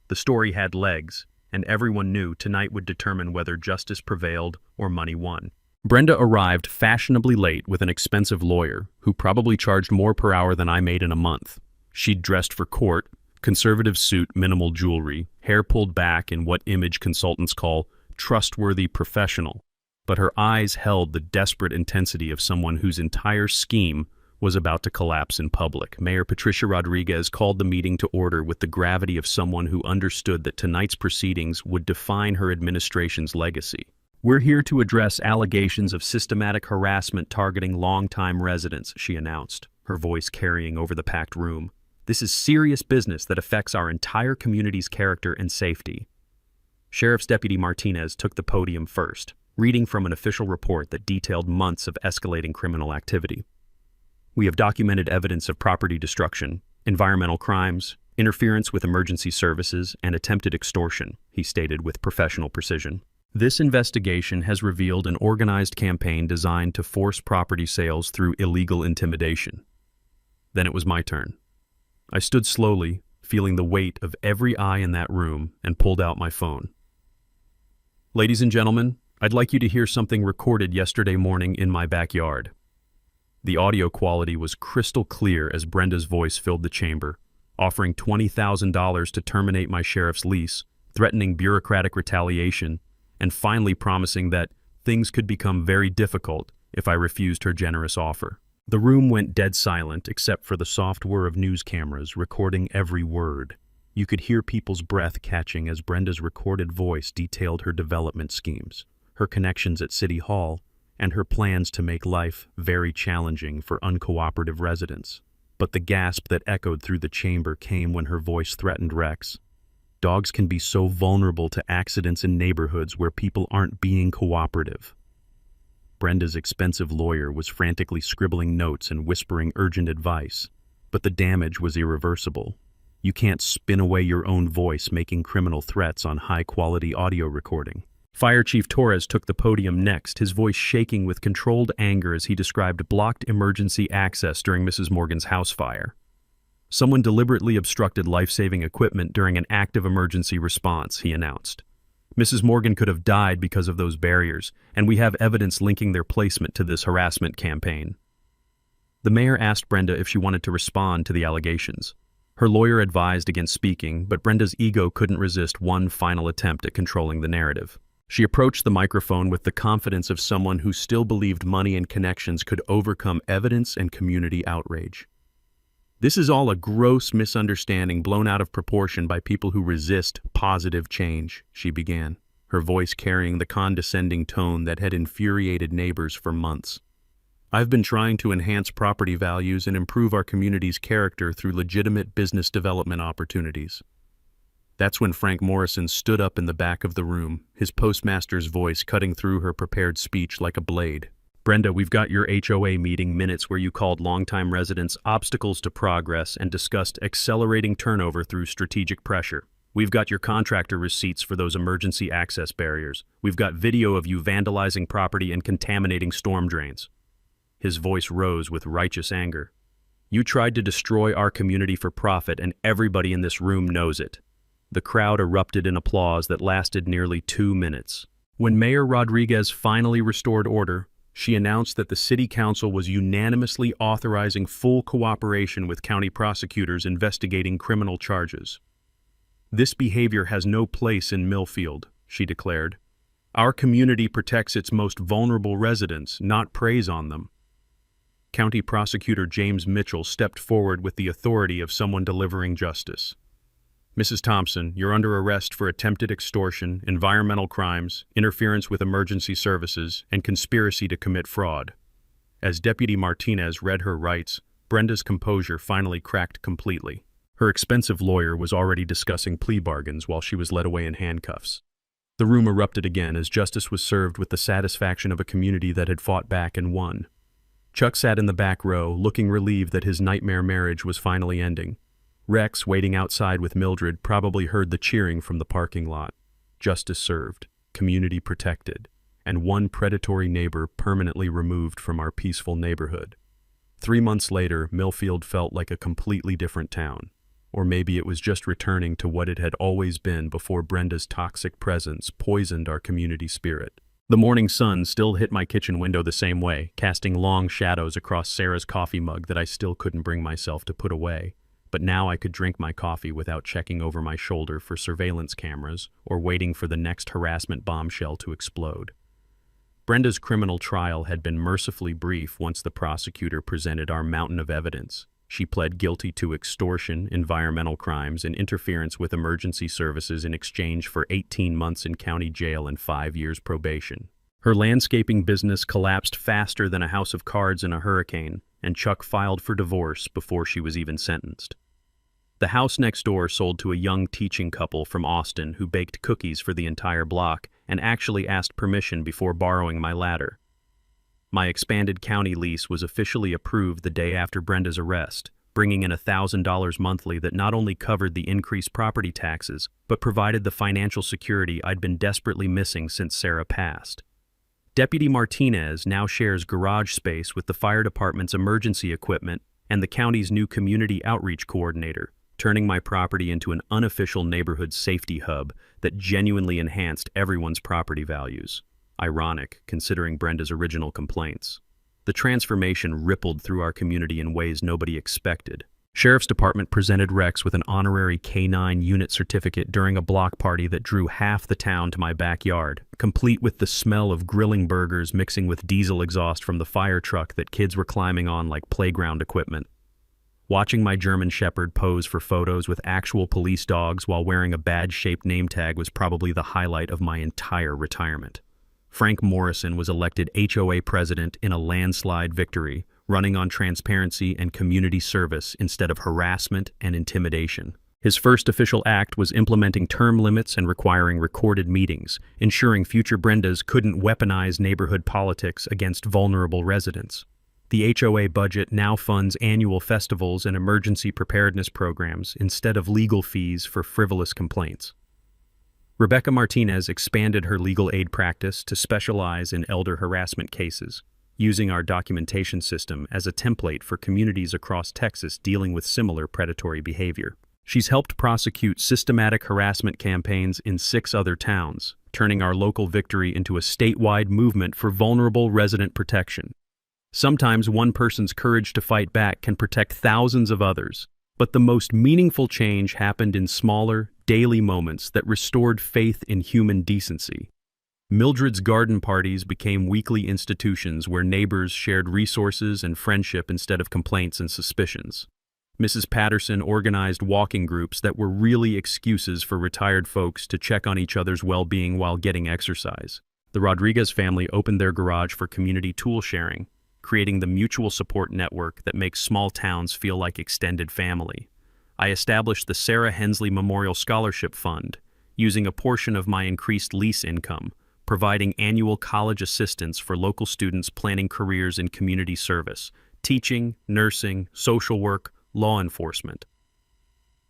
The story had legs, and everyone knew tonight would determine whether justice prevailed or money won. Brenda arrived fashionably late with an expensive lawyer who probably charged more per hour than I made in a month. She'd dressed for court, conservative suit, minimal jewelry, hair pulled back in what image consultants call trustworthy professional. But her eyes held the desperate intensity of someone whose entire scheme was about to collapse in public. Mayor Patricia Rodriguez called the meeting to order with the gravity of someone who understood that tonight's proceedings would define her administration's legacy. "We're here to address allegations of systematic harassment targeting longtime residents," she announced, her voice carrying over the packed room. "This is serious business that affects our entire community's character and safety." Sheriff's Deputy Martinez took the podium first, reading from an official report that detailed months of escalating criminal activity. "We have documented evidence of property destruction, environmental crimes, interference with emergency services, and attempted extortion," he stated with professional precision. "This investigation has revealed an organized campaign designed to force property sales through illegal intimidation." Then it was my turn. I stood slowly, feeling the weight of every eye in that room, and pulled out my phone. "Ladies and gentlemen, I'd like you to hear something recorded yesterday morning in my backyard." The audio quality was crystal clear as Brenda's voice filled the chamber, offering $20,000 to terminate my sheriff's lease, threatening bureaucratic retaliation, and finally promising that things could become very difficult if I refused her generous offer. The room went dead silent except for the soft whir of news cameras recording every word. You could hear people's breath catching as Brenda's recorded voice detailed her development schemes, her connections at City Hall, and her plans to make life very challenging for uncooperative residents. But the gasp that echoed through the chamber came when her voice threatened Rex. Dogs can be so vulnerable to accidents in neighborhoods where people aren't being cooperative. Brenda's expensive lawyer was frantically scribbling notes and whispering urgent advice, but the damage was irreversible. You can't spin away your own voice making criminal threats on high-quality audio recording. Fire Chief Torres took the podium next, his voice shaking with controlled anger as he described blocked emergency access during Mrs. Morgan's house fire. "Someone deliberately obstructed life-saving equipment during an active emergency response," he announced. "Mrs. Morgan could have died because of those barriers, and we have evidence linking their placement to this harassment campaign." The mayor asked Brenda if she wanted to respond to the allegations. Her lawyer advised against speaking, but Brenda's ego couldn't resist one final attempt at controlling the narrative. She approached the microphone with the confidence of someone who still believed money and connections could overcome evidence and community outrage. "This is all a gross misunderstanding blown out of proportion by people who resist positive change," she began, her voice carrying the condescending tone that had infuriated neighbors for months. "I've been trying to enhance property values and improve our community's character through legitimate business development opportunities." That's when Frank Morrison stood up in the back of the room, his postmaster's voice cutting through her prepared speech like a blade. "Brenda, we've got your HOA meeting minutes where you called longtime residents obstacles to progress and discussed accelerating turnover through strategic pressure. We've got your contractor receipts for those emergency access barriers. We've got video of you vandalizing property and contaminating storm drains." His voice rose with righteous anger. "You tried to destroy our community for profit, and everybody in this room knows it." The crowd erupted in applause that lasted nearly 2 minutes. When Mayor Rodriguez finally restored order, She announced that the city council was unanimously authorizing full cooperation with county prosecutors investigating criminal charges. "This behavior has no place in Millfield," she declared. "Our community protects its most vulnerable residents, not preys on them." County Prosecutor James Mitchell stepped forward with the authority of someone delivering justice. "Mrs. Thompson, you're under arrest for attempted extortion, environmental crimes, interference with emergency services, and conspiracy to commit fraud." As Deputy Martinez read her rights, Brenda's composure finally cracked completely. Her expensive lawyer was already discussing plea bargains while she was led away in handcuffs. The room erupted again as justice was served with the satisfaction of a community that had fought back and won. Chuck sat in the back row, looking relieved that his nightmare marriage was finally ending. Rex, waiting outside with Mildred, probably heard the cheering from the parking lot. Justice served, community protected, and one predatory neighbor permanently removed from our peaceful neighborhood. 3 months later, Millfield felt like a completely different town. Or maybe it was just returning to what it had always been before Brenda's toxic presence poisoned our community spirit. The morning sun still hit my kitchen window the same way, casting long shadows across Sarah's coffee mug that I still couldn't bring myself to put away. But now I could drink my coffee without checking over my shoulder for surveillance cameras or waiting for the next harassment bombshell to explode. Brenda's criminal trial had been mercifully brief once the prosecutor presented our mountain of evidence. She pled guilty to extortion, environmental crimes, and interference with emergency services in exchange for 18 months in county jail and 5 years probation. Her landscaping business collapsed faster than a house of cards in a hurricane, and Chuck filed for divorce before she was even sentenced. The house next door sold to a young teaching couple from Austin who baked cookies for the entire block and actually asked permission before borrowing my ladder. My expanded county lease was officially approved the day after Brenda's arrest, bringing in $1,000 monthly that not only covered the increased property taxes, but provided the financial security I'd been desperately missing since Sarah passed. Deputy Martinez now shares garage space with the fire department's emergency equipment and the county's new community outreach coordinator, turning my property into an unofficial neighborhood safety hub that genuinely enhanced everyone's property values. Ironic, considering Brenda's original complaints. The transformation rippled through our community in ways nobody expected. Sheriff's Department presented Rex with an honorary K-9 unit certificate during a block party that drew half the town to my backyard, complete with the smell of grilling burgers mixing with diesel exhaust from the fire truck that kids were climbing on like playground equipment. Watching my German Shepherd pose for photos with actual police dogs while wearing a badge-shaped name tag was probably the highlight of my entire retirement. Frank Morrison was elected HOA president in a landslide victory, running on transparency and community service instead of harassment and intimidation. His first official act was implementing term limits and requiring recorded meetings, ensuring future Brendas couldn't weaponize neighborhood politics against vulnerable residents. The HOA budget now funds annual festivals and emergency preparedness programs instead of legal fees for frivolous complaints. Rebecca Martinez expanded her legal aid practice to specialize in elder harassment cases, using our documentation system as a template for communities across Texas dealing with similar predatory behavior. She's helped prosecute systematic harassment campaigns in 6 other towns, turning our local victory into a statewide movement for vulnerable resident protection. Sometimes one person's courage to fight back can protect thousands of others, but the most meaningful change happened in smaller, daily moments that restored faith in human decency. Mildred's garden parties became weekly institutions where neighbors shared resources and friendship instead of complaints and suspicions. Mrs. Patterson organized walking groups that were really excuses for retired folks to check on each other's well-being while getting exercise. The Rodriguez family opened their garage for community tool sharing, creating the mutual support network that makes small towns feel like extended family. I established the Sarah Hensley Memorial Scholarship Fund, using a portion of my increased lease income, providing annual college assistance for local students planning careers in community service, teaching, nursing, social work, law enforcement.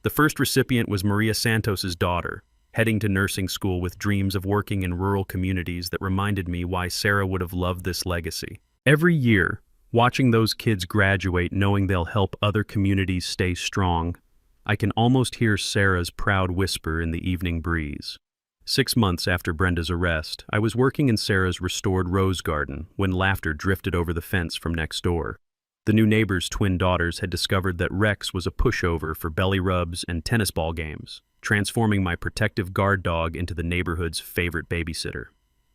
The first recipient was Maria Santos's daughter, heading to nursing school with dreams of working in rural communities that reminded me why Sarah would have loved this legacy. Every year, watching those kids graduate knowing they'll help other communities stay strong, I can almost hear Sarah's proud whisper in the evening breeze. 6 months after Brenda's arrest, I was working in Sarah's restored rose garden when laughter drifted over the fence from next door. The new neighbor's twin daughters had discovered that Rex was a pushover for belly rubs and tennis ball games, transforming my protective guard dog into the neighborhood's favorite babysitter.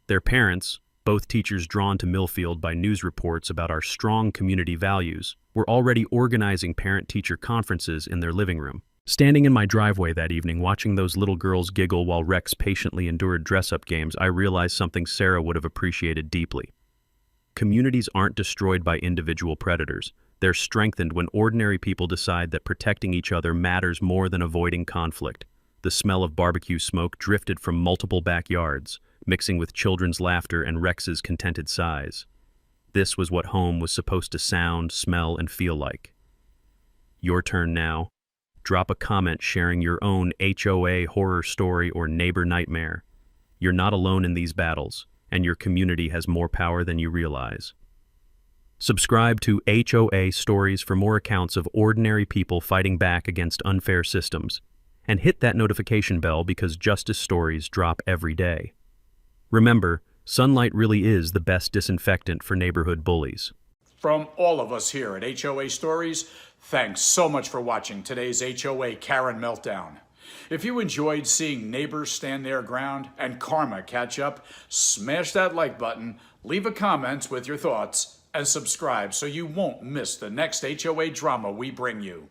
Their parents, both teachers drawn to Millfield by news reports about our strong community values, were already organizing parent-teacher conferences in their living room. Standing in my driveway that evening, watching those little girls giggle while Rex patiently endured dress-up games, I realized something Sarah would have appreciated deeply. Communities aren't destroyed by individual predators. They're strengthened when ordinary people decide that protecting each other matters more than avoiding conflict. The smell of barbecue smoke drifted from multiple backyards, mixing with children's laughter and Rex's contented sighs. This was what home was supposed to sound, smell, and feel like. Your turn now. Drop a comment sharing your own HOA horror story or neighbor nightmare. You're not alone in these battles, and your community has more power than you realize. Subscribe to HOA Stories for more accounts of ordinary people fighting back against unfair systems, and hit that notification bell because justice stories drop every day. Remember, sunlight really is the best disinfectant for neighborhood bullies. From all of us here at HOA Stories, thanks so much for watching today's HOA Karen Meltdown. If you enjoyed seeing neighbors stand their ground and karma catch up, smash that like button, leave a comment with your thoughts, and subscribe so you won't miss the next HOA drama we bring you.